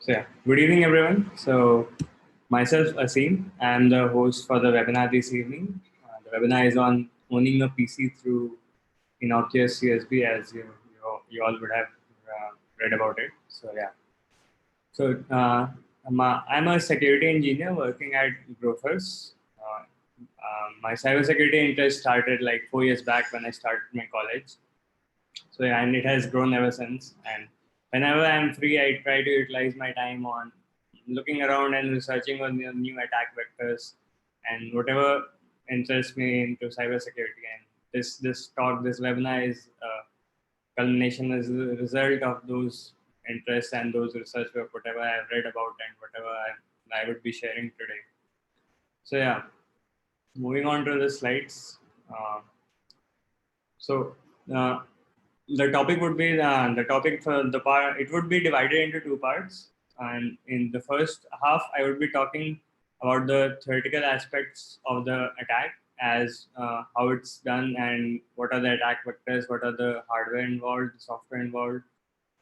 So yeah, good evening everyone. So myself Asim, I am the host for the webinar this evening. The webinar is on owning a PC through Innocuous USB, as you all would have read about it. So yeah, so I'm a security engineer working at Grofers. My cybersecurity interest started like 4 years back when I started my college. So yeah, and it has grown ever since. And whenever I'm free, I try to utilize my time on looking around and researching on the new attack vectors and whatever interests me into cybersecurity. And this webinar is a culmination as a result of those interests and those research work, whatever I've read about and whatever I would be sharing today. So yeah, moving on to the slides. Uh, so uh, the topic would be the topic for the part. It would be divided into two parts, and in the first half, I would be talking about the theoretical aspects of the attack, as how it's done and what are the attack vectors, what are the hardware involved, the software involved,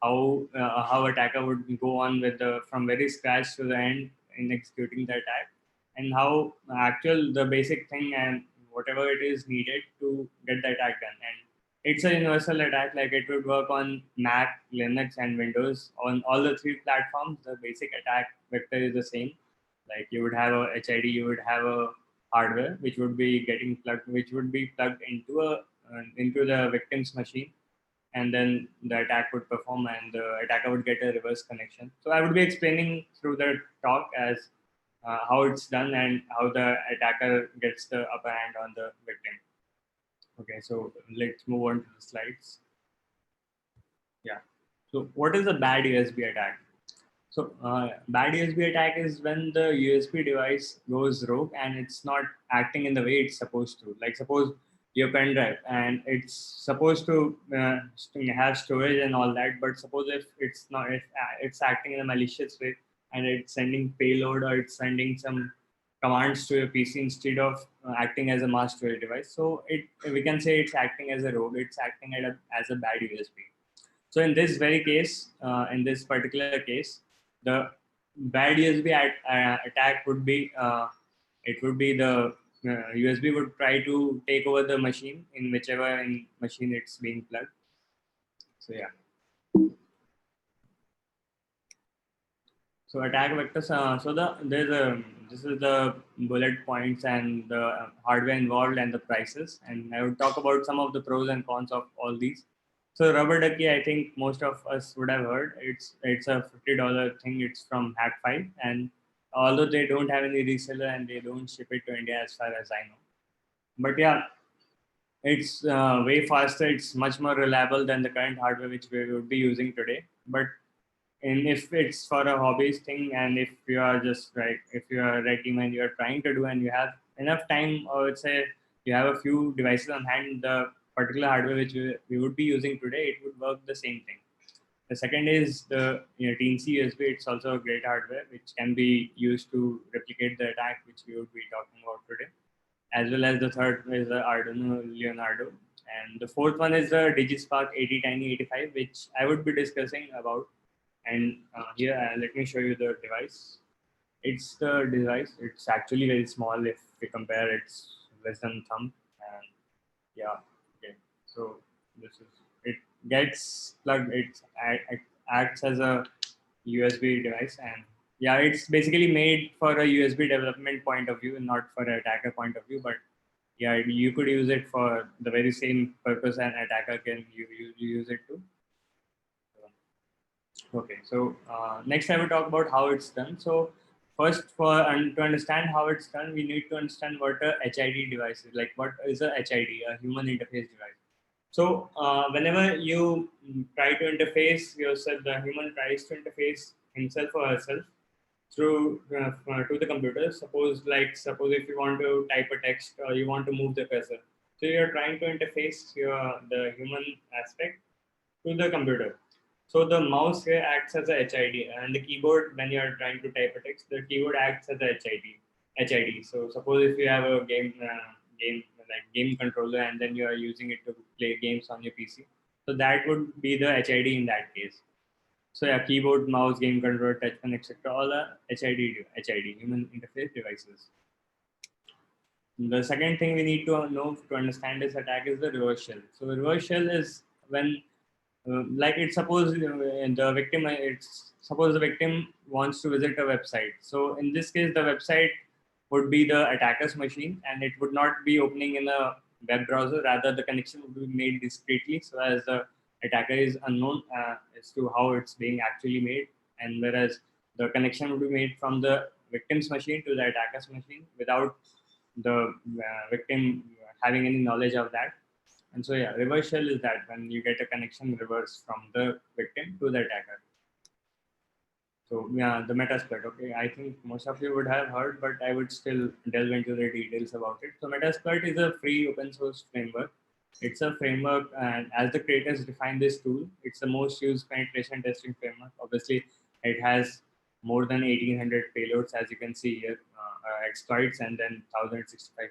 how attacker would go on with the from very scratch to the end in executing the attack, and how actual the basic thing and whatever it is needed to get the attack done. And it's a universal attack, like it would work on Mac, Linux, and Windows. On all the three platforms, the basic attack vector is the same. Like you would have a HID, you would have a hardware which would be getting plugged, which would be plugged into the victim's machine, and then the attack would perform and the attacker would get a reverse connection. So I would be explaining through the talk as how it's done and how the attacker gets the upper hand on the victim. Okay, so let's move on to the slides. Yeah. So what is a bad USB attack? So bad USB attack is when the USB device goes rogue and it's not acting in the way it's supposed to. Like suppose your pen drive and it's supposed to have storage and all that, but suppose if it's not, if it's acting in a malicious way and it's sending payload or it's sending some commands to your PC instead of acting as a mass storage device. So we can say it's acting as a rogue. It's acting as a bad USB. So in this very case, in this particular case, the bad USB attack would be it would be the USB would try to take over the machine in whichever machine it's being plugged. So yeah. So attack vectors. This is the bullet points and the hardware involved and the prices. And I would talk about some of the pros and cons of all these. So rubber ducky, I think most of us would have heard. It's a $50 thing. It's from Hack5, and although they don't have any reseller and they don't ship it to India as far as I know. But yeah, it's way faster. It's much more reliable than the current hardware which we would be using today. But and if it's for a hobbyist thing, and if you are just like, if you are a team and you're trying to do and you have enough time, or let's say you have a few devices on hand, the particular hardware which we would be using today, it would work the same thing. The second is the Teensy USB. It's also a great hardware which can be used to replicate the attack which we would be talking about today. As well as the third is the Arduino Leonardo. And the fourth one is the DigiSpark 80Tiny85, which I would be discussing about. And here, let me show you the device. It's the device. It's actually very small if we compare. It's less than thumb. And yeah, okay. So this is it. Gets plugged. It acts as a USB device, and yeah, it's basically made for a USB development point of view, not for an attacker point of view. But yeah, you could use it for the very same purpose, and attacker can use it too. Okay, so next I will talk about how it's done. So first, to understand how it's done, we need to understand what a HID device is. Like, what is a HID, a human interface device? So whenever you try to interface yourself, the human tries to interface himself or herself through to the computer. Suppose if you want to type a text or you want to move the cursor, so you're trying to interface the human aspect to the computer. So the mouse here acts as a HID, and the keyboard, when you are trying to type a text, the keyboard acts as a HID. So suppose if you have a game controller, and then you are using it to play games on your PC, so that would be the HID in that case. So yeah, keyboard, mouse, game controller, touch pen, etc. All are HID, human interface devices. The second thing we need to know to understand this attack is the reverse shell. So reverse shell is when, like it's suppose the victim, it's suppose the victim wants to visit a website. So in this case, the website would be the attacker's machine, and it would not be opening in a web browser. Rather, the connection would be made discreetly, so as the attacker is unknown as to how it's being actually made, and whereas the connection would be made from the victim's machine to the attacker's machine without the victim having any knowledge of that. And so, yeah, reverse shell is that when you get a connection reverse from the victim to the attacker. So, yeah, the Metasploit. Okay, I think most of you would have heard, but I would still delve into the details about it. So, Metasploit is a free open source framework. It's a framework, and as the creators define this tool, it's the most used penetration testing framework. Obviously, it has more than 1800 payloads, as you can see here, exploits, and then 1065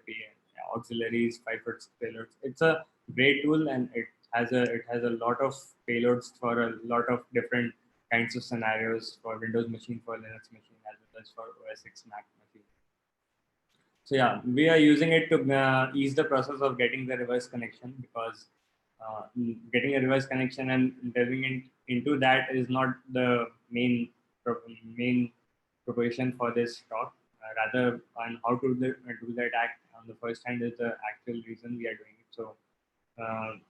auxiliaries, 5 payloads. It's a great tool, and it has a lot of payloads for a lot of different kinds of scenarios for Windows machine, for Linux machine, as well as for OS X Mac machine. So yeah, we are using it to ease the process of getting the reverse connection, because getting a reverse connection and delving into that is not the main proposition for this talk. Rather, on how to do the attack on the first hand is the actual reason we are doing it. So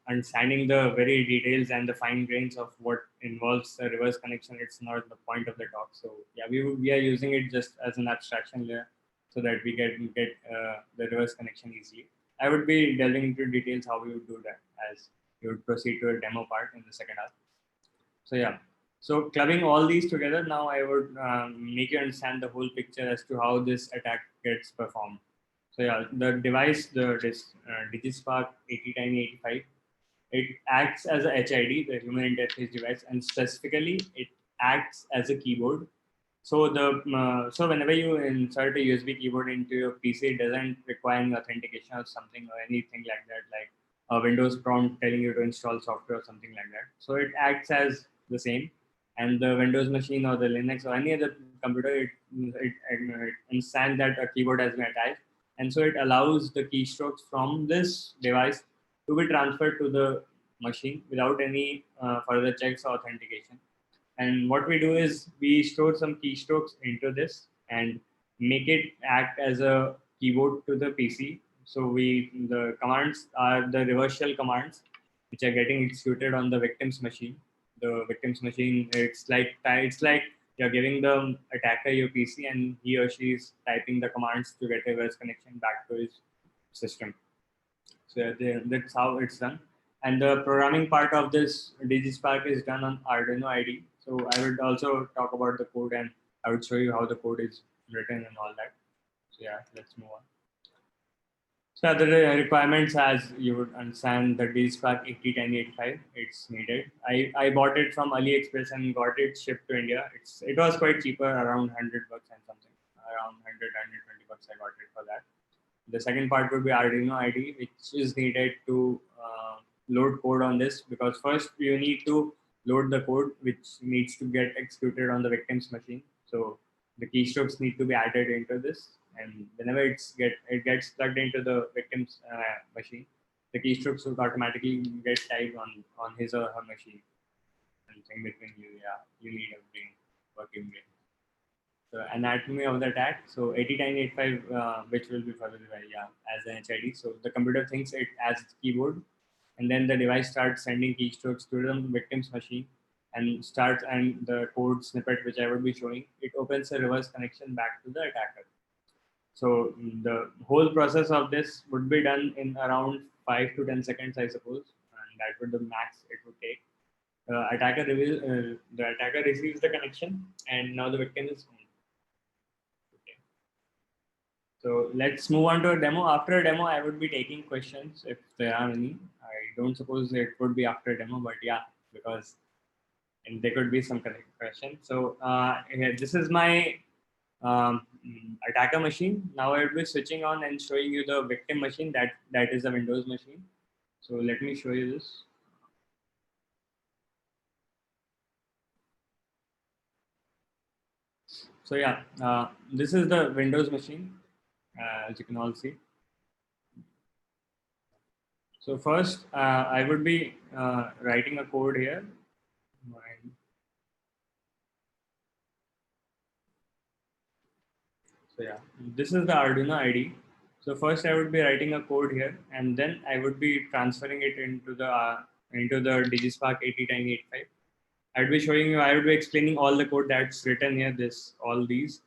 understanding the very details and the fine grains of what involves the reverse connection, it's not the point of the talk. So yeah, we are using it just as an abstraction layer so that we get the reverse connection easily. I would be delving into details how we would do that as we would proceed to a demo part in the second half. So yeah, so clubbing all these together, now I would make you understand the whole picture as to how this attack gets performed. So yeah, the device, this DigiSpark 801085, it acts as a HID, the human interface device, and specifically it acts as a keyboard. So so whenever you insert a USB keyboard into your PC, it doesn't require any authentication or something or anything like that, like a Windows prompt telling you to install software or something like that. So it acts as the same, and the Windows machine or the Linux or any other computer, it understands that a keyboard has been attached, and so it allows the keystrokes from this device to be transferred to the machine without any further checks or authentication. And what we do is we store some keystrokes into this and make it act as a keyboard to the PC. So the commands are the reverse shell commands, which are getting executed on the victim's machine. The victim's machine, it's like you're giving the attacker your PC, and he or she is typing the commands to get a reverse connection back to his system. So that's how it's done. And the programming part of this DigiSpark is done on Arduino IDE. So I would also talk about the code, and I would show you how the code is written and all that. So yeah, let's move on. So the requirements, as you would understand, the DigiSpark 801085, it's needed. I bought it from AliExpress and got it shipped to India. It was quite cheaper, around $100 and something, around 100 $120 I got it for that. The second part would be Arduino IDE, which is needed to load code on this, because first you need to load the code which needs to get executed on the victim's machine. So the keystrokes need to be added into this, and whenever it gets plugged into the victim's machine, the keystrokes will automatically get typed on his or her machine. Something between you, yeah, you need a brain, working brain. The anatomy of the attack. So 8985, which will be followed by, yeah, as an HID. So the computer thinks it as its keyboard, and then the device starts sending keystrokes to the victim's machine, and the code snippet which I would be showing, it opens a reverse connection back to the attacker. So the whole process of this would be done in around 5 to 10 seconds, I suppose, and that would the max it would take. The attacker receives the connection, and now the victim is home. Okay. So let's move on to a demo. After a demo, I would be taking questions if there are any. I don't suppose it would be after a demo, but yeah, because and there could be some question. So this is my attacker machine. Now I will be switching on and showing you the victim machine. That is a Windows machine. So let me show you this. So yeah, this is the Windows machine, as you can all see. So first, I would be writing a code here. So yeah, this is the Arduino IDE. So first, I would be writing a code here, and then I would be transferring it into the DigiSpark 801085. I'd be showing you. I would be explaining all the code that's written here. All these.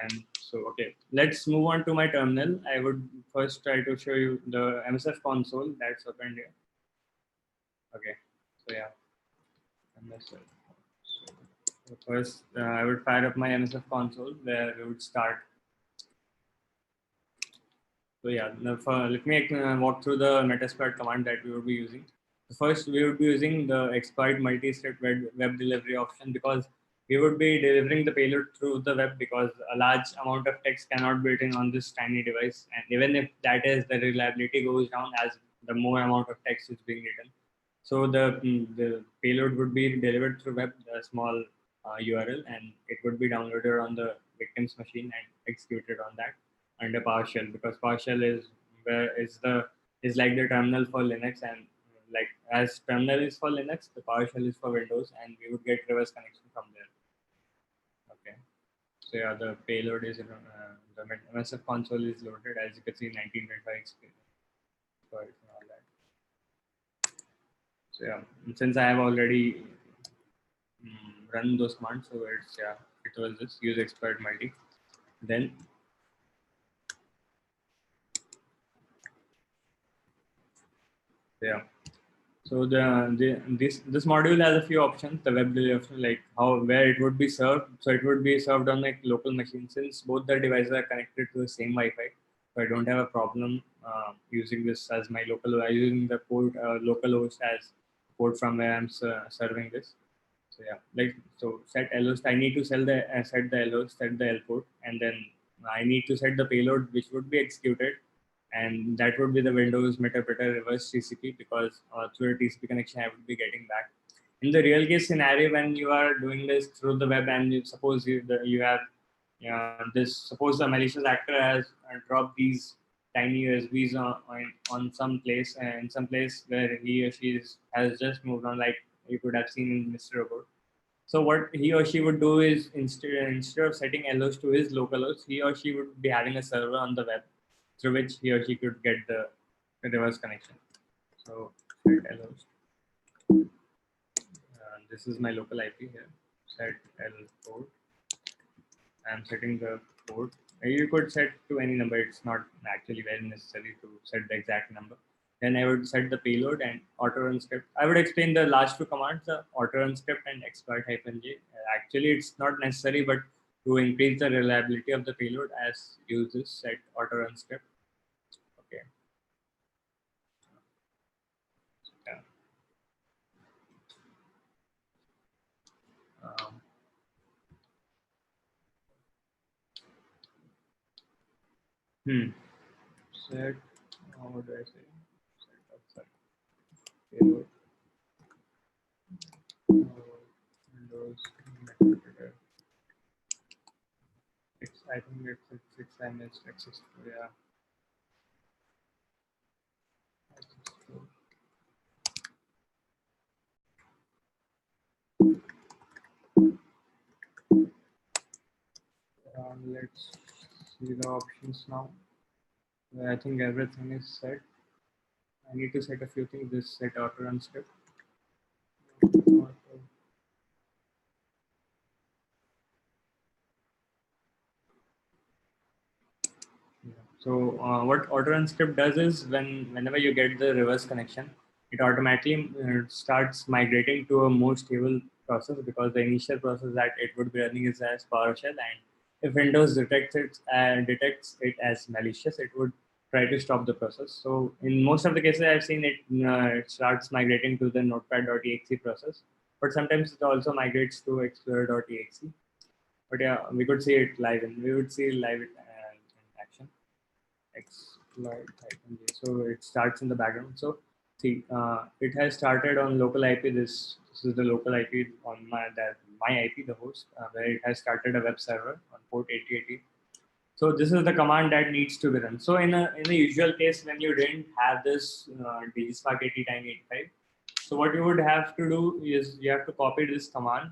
And so, okay, let's move on to my terminal. I would first try to show you the MSF console that's opened here. Okay, so yeah, MSF. So first, I would fire up my MSF console where we would start. So yeah, let me walk through the Metasploit command that we would be using. First, we would be using the exploit multi-step web delivery option because we would be delivering the payload through the web because a large amount of text cannot be written on this tiny device. And even if that is, the reliability goes down as the more amount of text is being written. So the payload would be delivered through web, a small URL, and it would be downloaded on the victim's machine and executed on that under PowerShell, because PowerShell is like the terminal for Linux, and like as terminal is for Linux, the PowerShell is for Windows, and we would get reverse connection from there. Okay, so yeah, the payload is the MSF console is loaded, as you can see, 1925 experience and all that. So yeah, since I have already run those commands, so it was just use exploit multi. Then yeah. So this module has a few options. The web delivery option, like how where it would be served. So it would be served on like local machine, since both the devices are connected to the same Wi-Fi. So I don't have a problem using this as my local. Using the port local host as port from where I'm serving this. So yeah, like so set LOs. I need to set the LOs, set the L port, and then I need to set the payload which would be executed, and that would be the Windows Meterpreter reverse TCP, because through a TCP connection I would be getting back. In the real case scenario, when you are doing this through the web, and suppose you have this, suppose the malicious actor has dropped these tiny USBs on some place, in some place where he or she has just moved on, like you could have seen in Mr. Robot. So what he or she would do is, instead of setting LOs to his local host, he or she would be having a server on the web through which he or she could get the reverse connection. So set LOs. This is my local IP here. Set L port. I'm setting the port. You could set to any number. It's not actually very necessary to set the exact number. Then I would set the payload and auto run script. I would explain the last two commands, the auto run script and exploit -j. Actually, it's not necessary, but to increase the reliability of the payload, as use this set auto run script. Okay. Yeah. Um, Set. What do I say? Set up set payload. Windows Meterpreter. I think it's 6 access. Yeah. Let's see the options now. I think everything is set. I need to set a few things. This set auto run script. So what auto run script does is, whenever you get the reverse connection, it automatically starts migrating to a more stable process, because the initial process that it would be running is as PowerShell, and if Windows detects it as malicious, it would try to stop the process. So in most of the cases I've seen it, it starts migrating to the notepad.exe process, but sometimes it also migrates to explorer.exe. But yeah, we could see it live, and we would see live in action. Exploit -j. So it starts in the background. So see, it has started on local IP. This is the local IP on my that my IP, the host, where it has started a web server on port 8080. So this is the command that needs to be run. So in a usual case, when you didn't have this digispark 80 times 85, so what you would have to do is you have to copy this command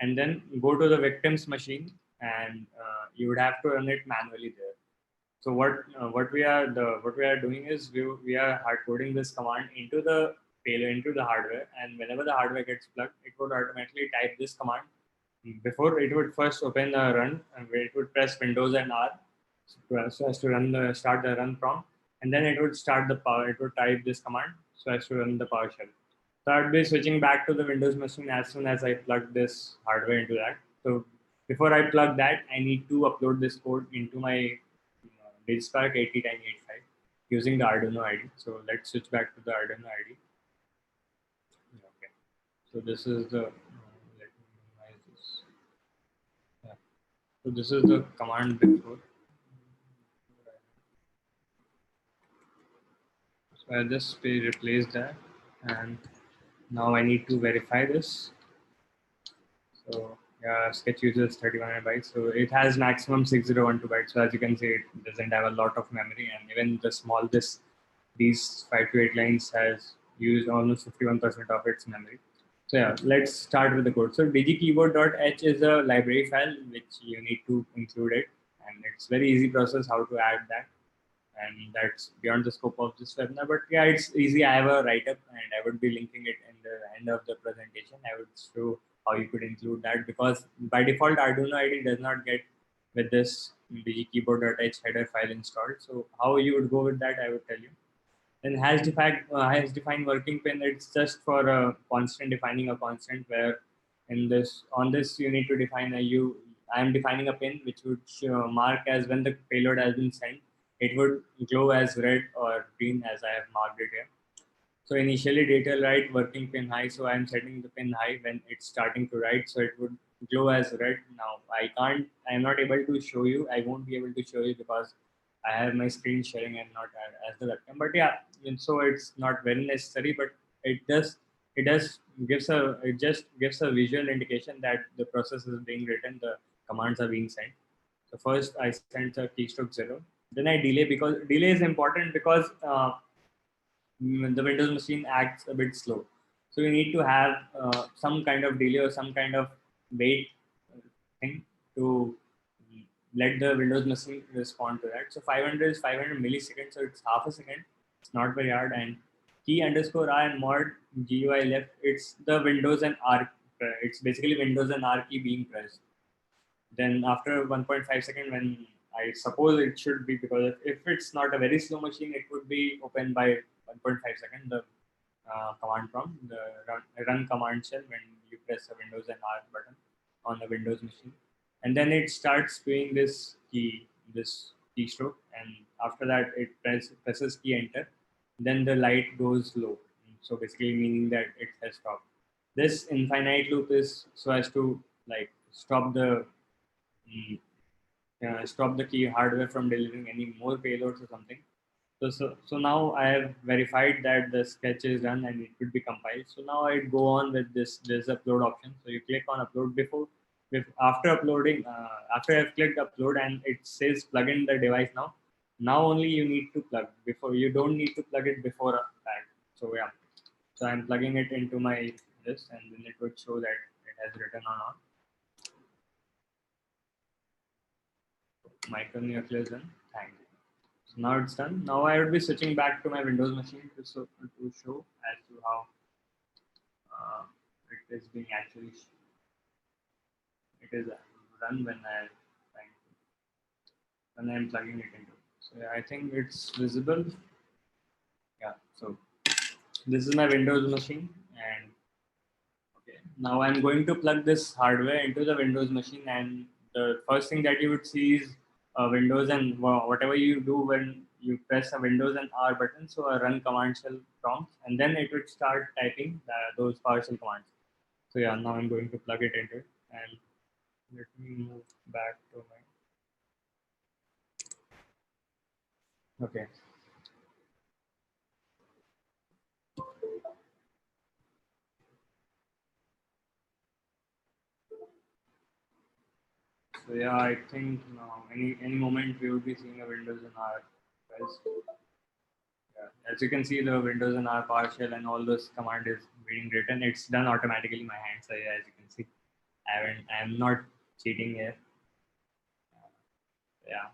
and then go to the victim's machine, and you would have to run it manually there. So what we are doing is we are hard coding this command into the payload, into the hardware, and whenever the hardware gets plugged, it would automatically type this command. Before it would first open the run, and where it would press Windows and R so as to start the run prompt, and then it would start the power. It would type this command so as to run the PowerShell. So I'd be switching back to the Windows machine as soon as I plug this hardware into that. So before I plug that, I need to upload this code into my DigiSpark 80 times 85 using the Arduino ID. So let's switch back to the Arduino ID. Okay. So this is the let me minimize this. Yeah. So this is the command before. So I just replace that, and now I need to verify this. So yeah, Sketch uses 31 bytes. So it has maximum 6012 bytes. So as you can see, it doesn't have a lot of memory, and even the small these 5 to 8 lines has used almost 51% of its memory. So yeah, let's start with the code. So digikeyboard.h is a library file which you need to include it, and it's very easy process how to add that, and that's beyond the scope of this webinar. But yeah, it's easy. I have a write-up, and I would be linking it in the end of the presentation. I would show how you could include that, because by default Arduino ID does not get with this digikeyboard.h header file installed. So how you would go with that, I would tell you. Then has defined working pin. It's just for a constant, defining a constant, where in this on this you need to define a you. I am defining a pin which would mark as when the payload has been sent. It would glow as red or green as I have marked it here. So initially data write working pin high. So I'm setting the pin high when it's starting to write. So it would glow as red. Now I'm not able to show you. I won't be able to show you because I have my screen sharing and not as the webcam. But yeah, and so it's not very necessary, but it does it just gives a visual indication that the process is being written, the commands are being sent. So first I sent the keystroke 0. Then I delay, because delay is important because the Windows machine acts a bit slow. So you need to have some kind of delay or some kind of wait thing to let the Windows machine respond to that. So 500 is 500 milliseconds, so it's half a second. It's not very hard. And key underscore R and mod GUI left, it's the Windows and R. It's basically Windows and R key being pressed. Then after 1.5 second, when I suppose it should be, because if it's not a very slow machine, it would be opened by 1.5 second, the command prompt, the run command shell, when you press the Windows and R button on the Windows machine. And then it starts doing this keystroke, and after that it presses key enter. Then the light goes low. So basically meaning that it has stopped. This infinite loop is so as to like stop the key hardware from delivering any more payloads or something. So now I have verified that the sketch is done and it could be compiled. So now I go on with this upload option. So you click on upload after uploading, after I've clicked upload and it says plug in the device now. Now only you need to plug, before you don't need to plug it before that. So yeah, so I'm plugging it into my this, and then it would show that it has written on micronucleus done. Thank you. So now it's done. Now I would be switching back to my Windows machine to show as to how uh, it is being actually it is run when I'm plugging it into. So yeah, I think it's visible. Yeah. So this is my Windows machine, and okay, now I'm going to plug this hardware into the Windows machine, and the first thing that you would see is Windows, and whatever you do when you press a Windows and R button, so a run command shell prompt, and then it would start typing those PowerShell commands. So yeah, now I'm going to plug it into it, and let me move back to my, okay. So yeah, I think any moment we would be seeing a Windows in our device. Yeah. As you can see, the Windows in our PowerShell and all those command is being written. It's done automatically in my hand. So yeah, as you can see, I'm not cheating here. Yeah,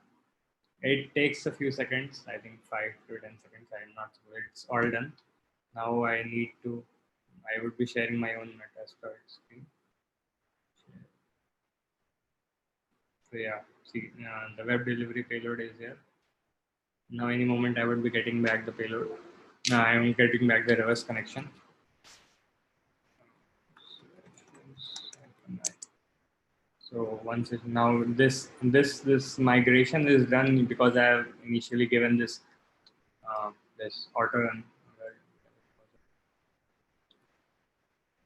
it takes a few seconds. I think 5 to 10 seconds. I'm not sure. It's all done. Now I need to. I would be sharing my own Metasploit screen. So yeah, see, the web delivery payload is here. Now any moment I would be getting back the payload. Now I'm getting back the reverse connection. So once it now this migration is done because I have initially given this auto run.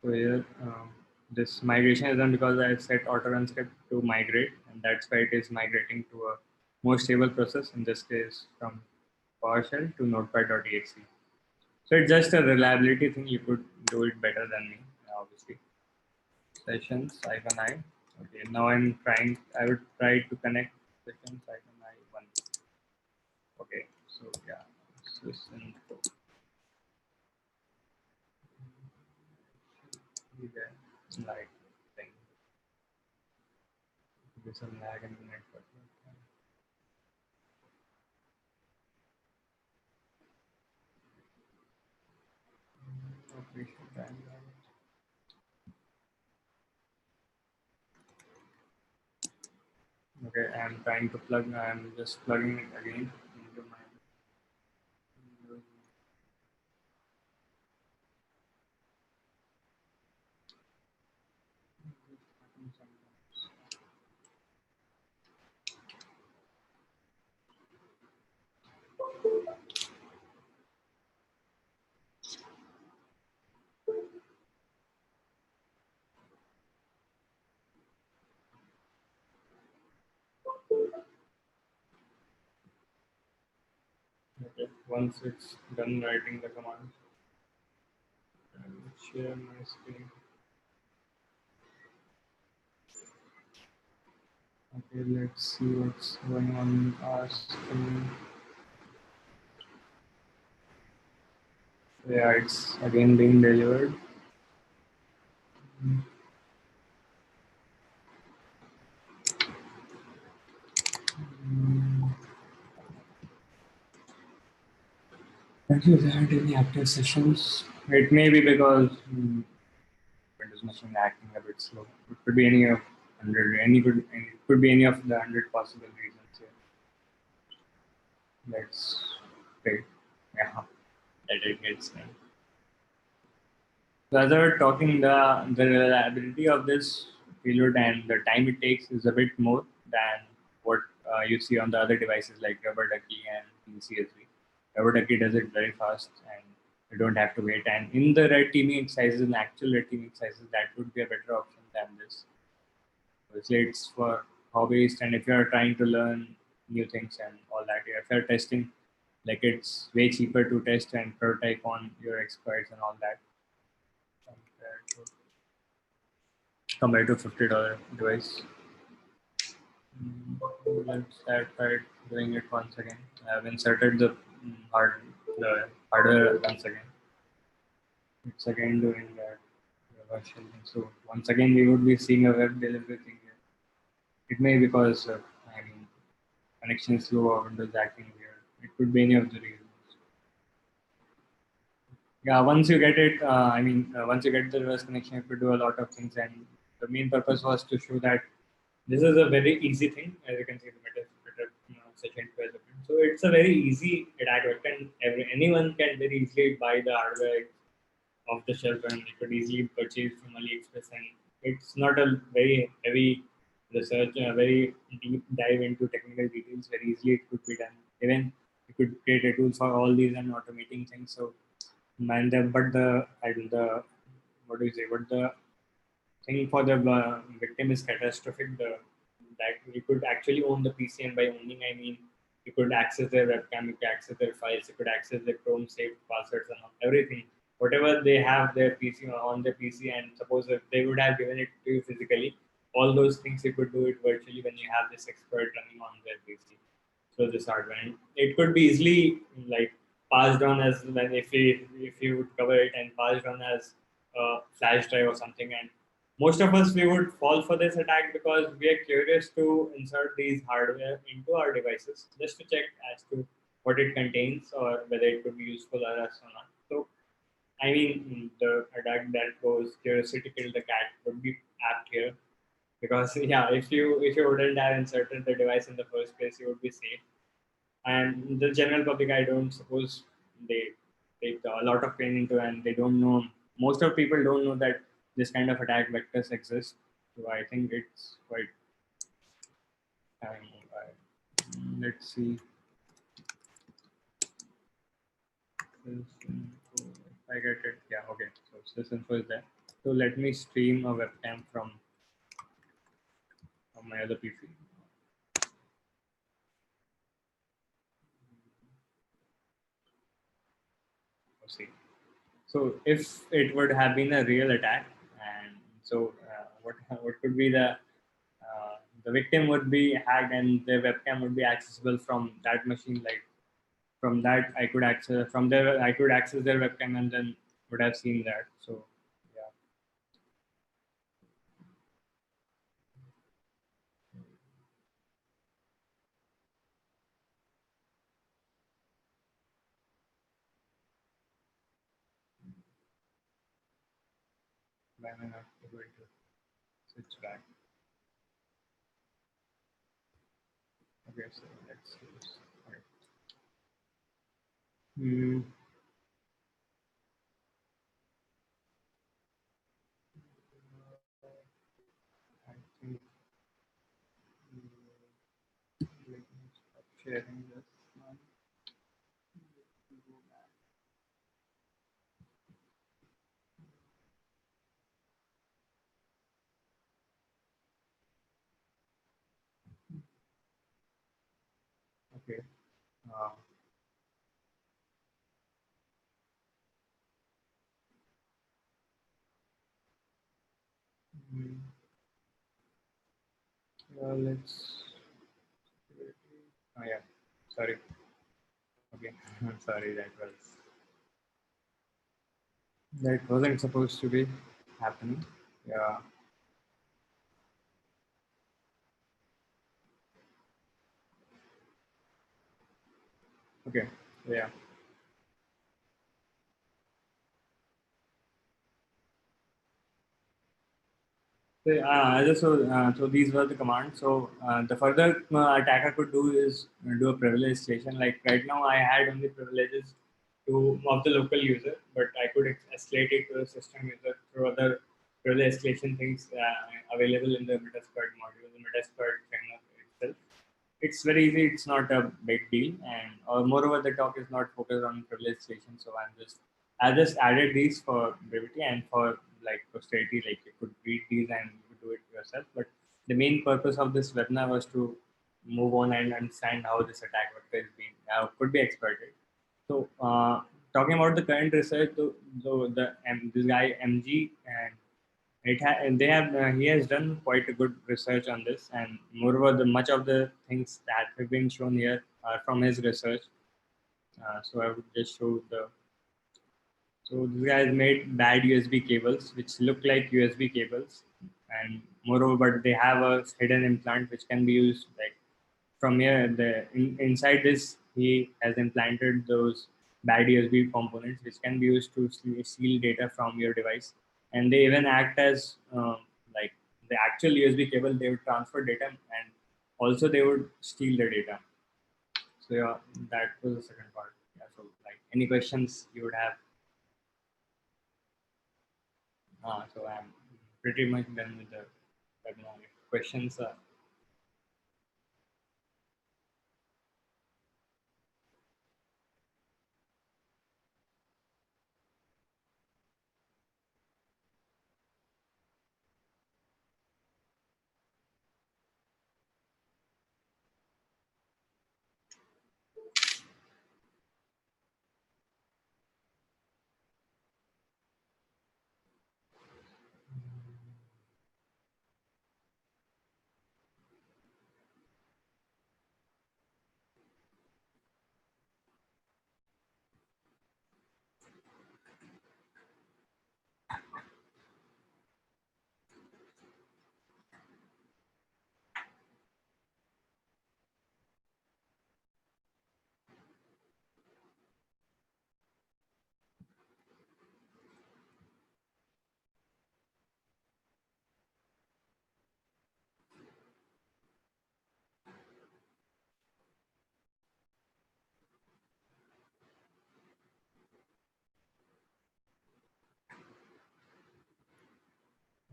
So here this migration is done because I have set auto run script to migrate, and that's why it is migrating to a more stable process. In this case, from PowerShell to Notepad.exe. So it's just a reliability thing. You could do it better than me, obviously. Sessions icon I. Okay, now I'm trying. I would try to connect sessions icon I one. Okay, so yeah, session there. Like thing. There's some lag in the network. Operation time. Okay, I'm trying to plug. I'm just plugging it again into my. Okay, once it's done writing the command, I'll share my screen. Okay, let's see what's going on in our screen. Yeah, it's again being delivered. Have you had any active sessions? It may be because Windows machine acting a bit slow. It could be any of it could be any of the 100 possible reasons here. Let's wait. Yeah, let it gets done. So as I was talking, the reliability of this payload and the time it takes is a bit more than what you see on the other devices like Rubber Ducky and PCSV. Rubber Ducky does it very fast and you don't have to wait. And in the red teaming exercises, in actual red teaming exercises, that would be a better option than this. Obviously, it's for hobbyists, and if you're trying to learn new things and all that, if you're testing, like it's way cheaper to test and prototype on your experts and all that compared to $50 device. Let's try doing it once again. I have inserted the hardware once again. It's again doing that reversion. So once again, we would be seeing a web delivery thing here. It may be because I mean connection is slow or Windows acting weird. It could be any of the reasons. Yeah, once you get it, once you get the reverse connection, you could do a lot of things. And the main purpose was to show that this is a very easy thing. As you can see, the session 12. So it's a very easy attack vector, and anyone can very easily buy the hardware off the shelf, and you could easily purchase from AliExpress. And it's not a very heavy research, a very deep dive into technical details. Very easily it could be done. Even you could create a tool for all these and automating things. So, and the what do you say? But the thing for the victim is catastrophic. That you could actually own the PC, and by owning, I mean you could access their webcam, you could access their files, you could access their Chrome saved passwords and everything. Whatever they have their PC on their PC, and suppose if they would have given it to you physically, all those things you could do it virtually when you have this expert running on their PC. So this hardware, and it could be easily like passed on as when if you would cover it and passed on as a flash drive or something. And most of us we would fall for this attack because we are curious to insert these hardware into our devices just to check as to what it contains or whether it could be useful for us or not. So I mean, the attack that goes curiosity kill the cat would be apt here because yeah, if you wouldn't have inserted the device in the first place, you would be safe. And the general public, I don't suppose they take a lot of pain into, and they don't know. Most of people don't know that this kind of attack vectors exist. So I think it's quite. Let's see. This info, if I get it, yeah, okay. So this info is there. So let me stream a webcam from my other PC. See. So if it would have been a real attack, and so what could be the victim would be hacked and the webcam would be accessible from that machine. Like from that, I could access from there. I could access their webcam and then would have seen that. So yeah, why am I not able to switch back? Okay, so let's use. Okay. Hmm, I think let me stop sharing this one. Okay. Uh, hmm, let's. Oh yeah, sorry. Okay, I'm sorry that wasn't supposed to be happening. Yeah. Okay. Yeah. So, so these were the commands. So the further attacker could do is do a privilege escalation. Like right now, I had only privileges to of the local user, but I could escalate it to the system user through other privilege escalation things available in the Metasploit module, the Metasploit framework itself. It's very easy. It's not a big deal, and moreover, the talk is not focused on privilege station. So I just added these for brevity and for like posterity. Like you could read these and you could do it yourself. But the main purpose of this webinar was to move on and understand how this attack vector is being could be exploited. So talking about the current research, this guy MG and they have he has done quite a good research on this, and moreover, the much of the things that have been shown here are from his research. So I would just show the. So this guy has made bad USB cables which look like USB cables, and moreover, but they have a hidden implant which can be used like from here. Inside this, he has implanted those bad USB components which can be used to steal data from your device, and they even act as like the actual USB cable. They would transfer data, and also they would steal the data. So yeah, that was the second part. Yeah. So like any questions you would have. So I'm pretty much done with the webinar. If questions.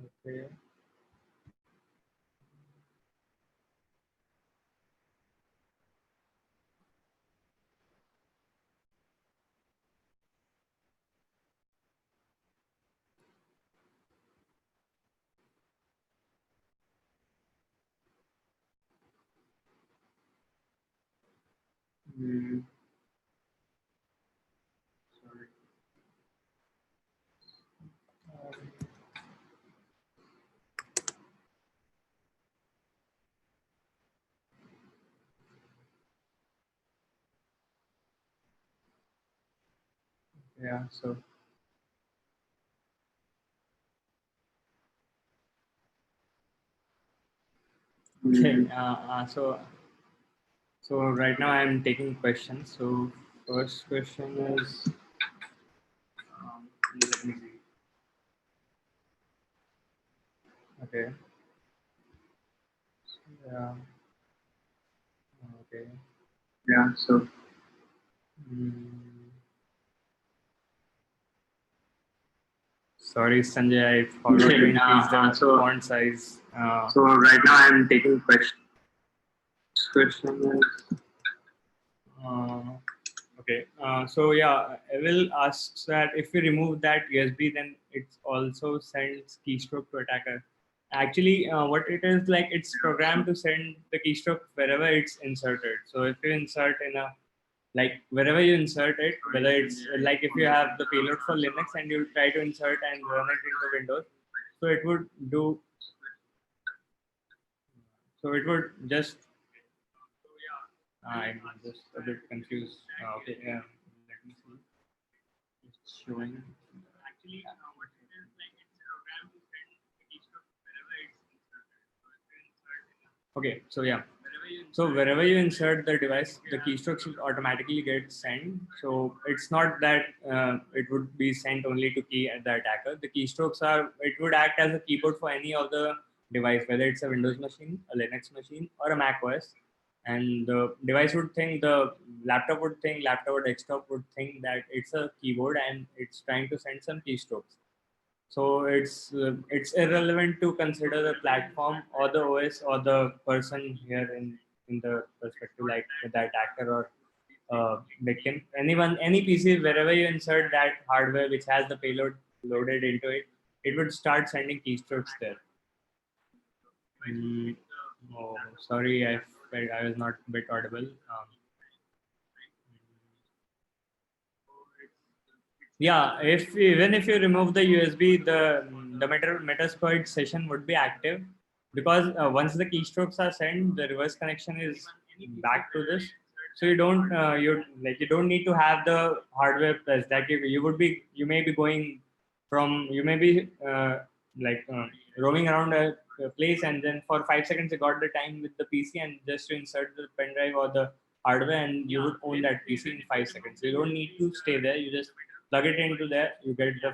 Okay. Mm, sorry. Yeah. So okay. So right now I'm taking questions. So first question is, let me see. Okay. Yeah. Okay. Yeah. So. Mm, sorry, Sanjay, I forgot to increase the font size. So right now I'm taking questions. Question is. Uh, okay. So yeah, I will ask that if we remove that USB, then it also sends keystroke to attacker. Actually, what it is like, it's programmed to send the keystroke wherever it's inserted. So if you insert in a like wherever you insert it, whether it's like if you have the payload for Linux and you try to insert and run it into Windows, so it would do. So it would just. I'm just a bit confused. Okay, yeah. Let me see. It's showing. Actually, what it is like, it's programmed to send the keystroke wherever it's inserted. Okay, so yeah. So wherever you insert the device, the keystroke should automatically get sent. So it's not that it would be sent only to key at the attacker. The keystrokes are, it would act as a keyboard for any of the device, whether it's a Windows machine, a Linux machine, or a Mac OS. And the device would think, the laptop or desktop would think that it's a keyboard and it's trying to send some keystrokes. So it's irrelevant to consider the platform or the OS or the person here in the perspective, like the attacker or victim. Anyone, any PC, wherever you insert that hardware which has the payload loaded into it, it would start sending keystrokes there. Mm, oh, sorry, I felt I was not a bit audible. Yeah, if even if you remove the USB, the Metasploit session would be active, because once the keystrokes are sent, the reverse connection is back to this. So you don't you don't need to have the hardware pressed. Like you may be going from, you may be like roaming around a place, and then for 5 seconds you got the time with the PC, and just to insert the pen drive or the hardware, and you would own that PC in 5 seconds. So you don't need to stay there. You just plug it into there. You get your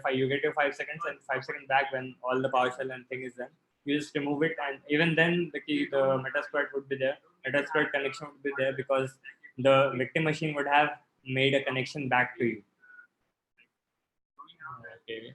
5 seconds, and 5 seconds back when all the PowerShell and thing is done. You just remove it, and even then the Metasploit would be there. Metasploit connection would be there, because the victim machine would have made a connection back to you. Okay.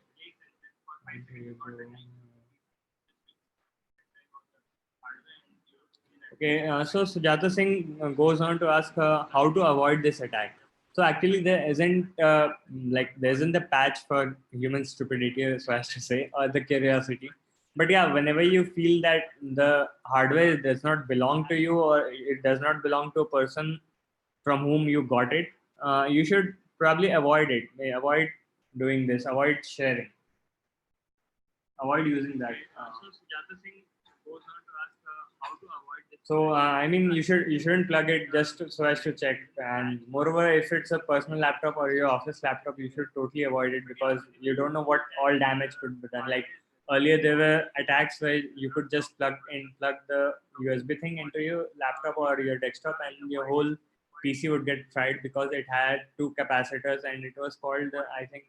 Okay, so Sujata Singh goes on to ask how to avoid this attack. So actually, there isn't a patch for human stupidity, so as to say, or the curiosity. But yeah, whenever you feel that the hardware does not belong to you, or it does not belong to a person from whom you got it, you should probably avoid it. Avoid doing this. Avoid sharing. Avoid using that. So Sujata Singh goes on to ask how to avoid this. So I mean, you shouldn't plug it just so as to check. And moreover, if it's a personal laptop or your office laptop, you should totally avoid it, because you don't know what all damage could be done. Like earlier, there were attacks where you could just plug the USB thing into your laptop or your desktop, and your whole PC would get fried, because it had two capacitors, and it was called I think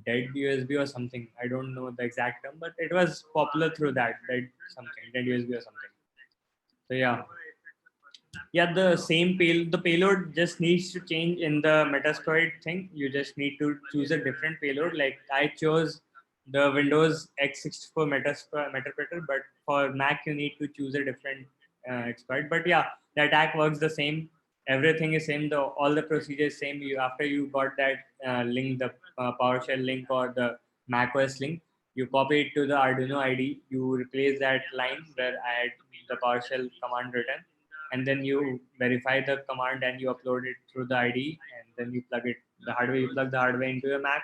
dead USB or something. I don't know the exact term, but it was popular through that dead USB or something. So yeah, yeah, the payload just needs to change in the Metasploit thing. You just need to choose a different payload. Like I chose the Windows x64 Metasploiter, but for Mac you need to choose a different exploit. But yeah, the attack works the same. Everything is same. All the procedures same. You after you got that link, the PowerShell link or the macOS link, you copy it to the Arduino IDE. You replace that line where I had the PowerShell command written, and then you verify the command and you upload it through the IDE, and then you plug it the hardware. You plug the hardware into your Mac,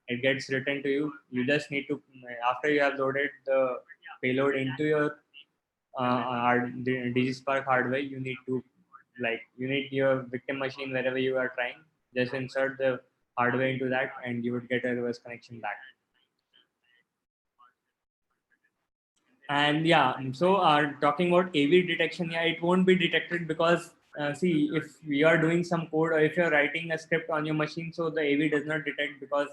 it gets written to you. You just need to, after you have loaded the payload into your DigiSpark hardware, you need to, like, you need your victim machine wherever you are trying. Just insert the hardware into that, and you would get a reverse connection back. And yeah, so talking about AV detection, yeah, it won't be detected because see, if you are doing some code or if you're writing a script on your machine, so the AV does not detect because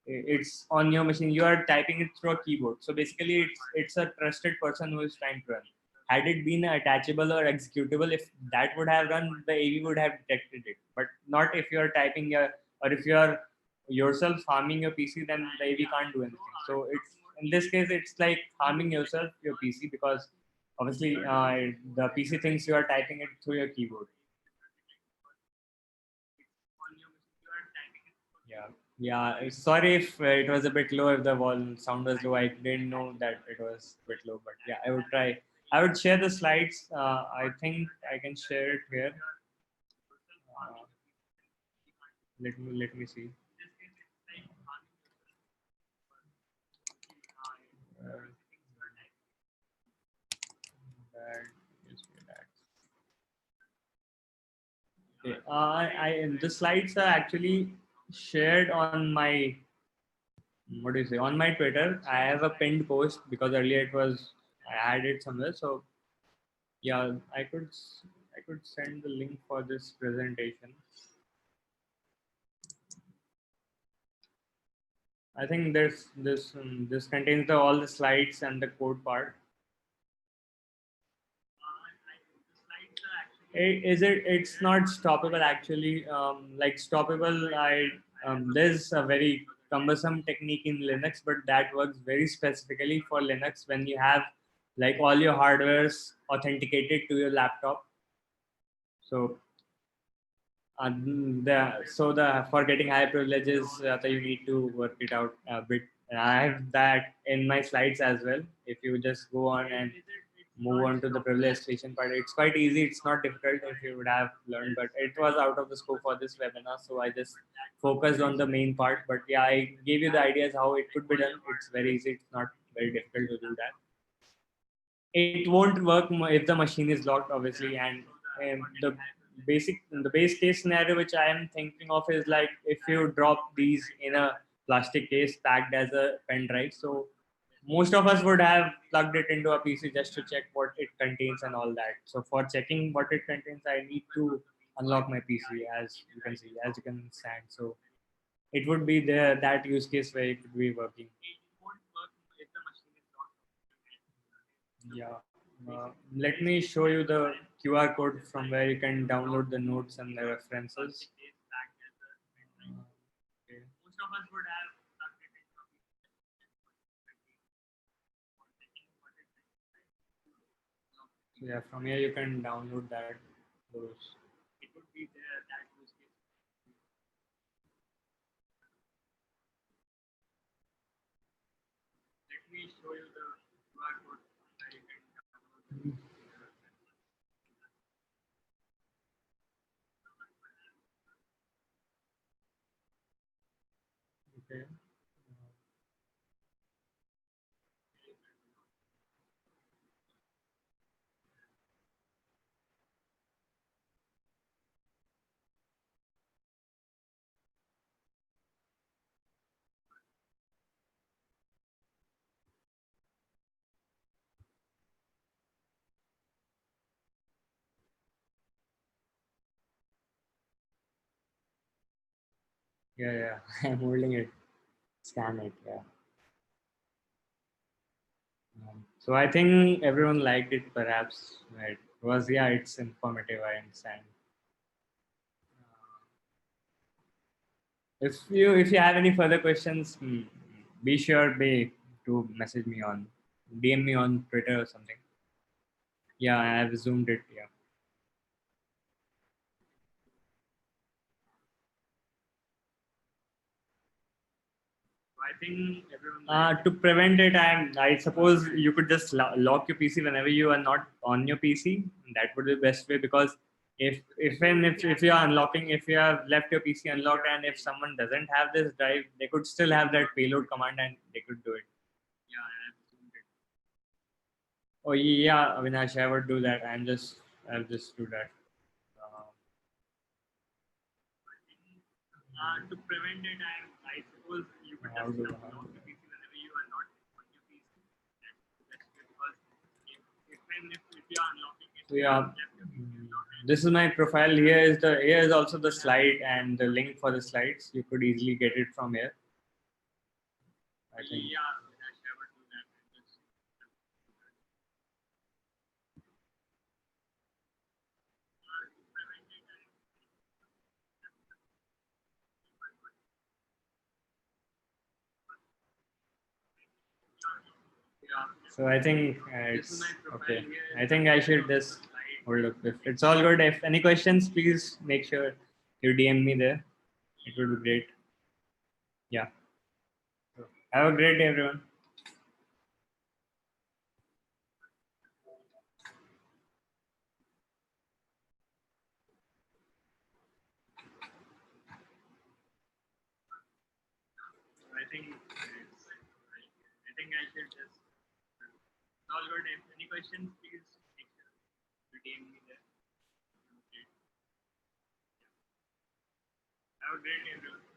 it's on your machine. You are typing it through a keyboard. So basically, it's a trusted person who is trying to run. Had it been attachable or executable, if that would have run, the AV would have detected it. But not if you are typing or if you are yourself harming your PC, then the AV can't do anything. So it's in this case, it's like harming yourself, your PC, because obviously the PC thinks you are typing it through your keyboard. Yeah. Yeah. Sorry if it was a bit low, if the wall sound was low. I didn't know that it was a bit low, but yeah, I would try. I would share the slides. I think I can share it here. Uh, let me see. Uh, that is that. Okay. The slides are actually shared on my, what do you say, on my Twitter. I have a pinned post because earlier it was, I had it somewhere. So yeah, I could send the link for this presentation. I think this contains all the slides and the code part. Is it? It's not stoppable actually. Like stoppable, there's a very cumbersome technique in Linux, but that works very specifically for Linux when you have like all your hardwares authenticated to your laptop. So the for getting higher privileges, you need to work it out a bit. I have that in my slides as well. If you just go on and move on to the privilege station part, it's quite easy. It's not difficult if you would have learned, but it was out of the scope for this webinar, so I just focused on the main part. But yeah, I gave you the ideas how it could be done. It's very easy. It's not very difficult to do that. It won't work if the machine is locked, obviously, and the base case scenario which I am thinking of is like if you drop these in a plastic case packed as a pen drive. So most of us would have plugged it into a PC just to check what it contains and all that. So for checking what it contains, I need to unlock my PC, as you can see, as you can understand. So it would be that use case where it would be working. Yeah. Let me show you the QR code from where you can download the notes and the references. Okay. So yeah, from here you can download that. Those. Okay. Yeah, yeah. I'm holding it. Scan it. Yeah. So I think everyone liked it. Perhaps right? It was, yeah. It's informative. I understand. If you have any further questions, be sure to message me on, DM me on Twitter or something. Yeah, I have zoomed it. Yeah. I think everyone. To prevent it, I suppose you could just lock your PC whenever you are not on your PC. That would be the best way, because if you are unlocking, if you have left your PC unlocked, and if someone doesn't have this drive, they could still have that payload command and they could do it. Yeah, I have zoomed it. Oh yeah, Avinash, I would do that. I'll just do that. Uh, to prevent it, I suppose you could just lock the PC whenever you are not on your PC. That's because if you are unlocking it, so yeah, this is my profile. Here is also the slide and the link for the slides. You could easily get it from here. I think. Yeah, I would do that. So I think it's okay. I think I should just hold up. If it's all good, if any questions, please make sure you DM me there. It would be great. Yeah. So have a great day, everyone. I think I think I should just. It's all good. If any questions, please make sure you DM me there. Have a great day, everyone.